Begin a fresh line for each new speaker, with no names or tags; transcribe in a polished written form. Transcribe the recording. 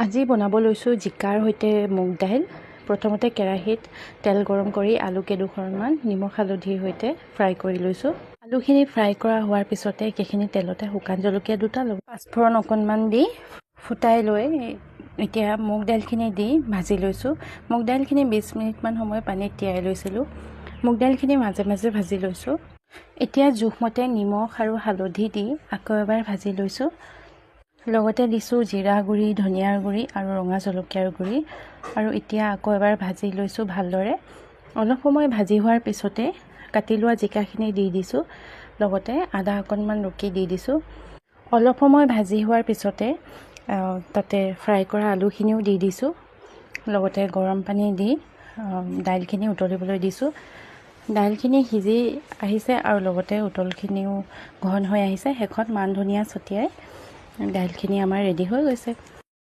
আজি বনাব লৈছোঁ জিকাৰ সৈতে মুগ দাইল। প্ৰথমতে কেৰাহীত তেল গৰম কৰি আলু কেইডোখৰমান নিমখ হালধিৰ সৈতে ফ্ৰাই কৰি লৈছোঁ। আলুখিনি ফ্ৰাই কৰা হোৱাৰ পিছতে একেখিনি তেলতে শুকান জলকীয়া দুটা পাঁচফোৰণ অকণমান দি ফুটাই লৈ এতিয়া মুগ দাইলখিনি দি ভাজি লৈছোঁ। মুগ দাইলখিনি 20 মিনিটমান সময় পানীত তিয়াই লৈছিলোঁ। মুগ দাইলখিনি মাজে মাজে ভাজি লৈছোঁ। এতিয়া জোখমতে নিমখ আৰু হালধি দি আকৌ এবাৰ ভাজি লৈছোঁ। লগতে দিছোঁ জিৰা গুড়ি, ধনিয়াৰ গুড়ি আৰু ৰঙা জলকীয়াৰ গুড়ি। আৰু এতিয়া আকৌ এবাৰ ভাজি লৈছোঁ ভালদৰে। অলপ সময় ভাজি হোৱাৰ পিছতে কাটি লোৱা জিকাখিনি দি দিছোঁ। লগতে আদা অকণমান ৰুকি দি দিছোঁ। অলপ সময় ভাজি হোৱাৰ পিছতে তাতে ফ্ৰাই কৰা আলুখিনিও দি দিছোঁ। লগতে গৰম পানী দি দাইলখিনি উতলিবলৈ দিছোঁ। দাইলখিনি সিজি আহিছে আৰু লগতে উতলখিনিও ঘন হৈ আহিছে। শেষত মান ধনিয়া ছটিয়াই দাইলখিনি আমাৰ ৰেডি হৈ গৈছে।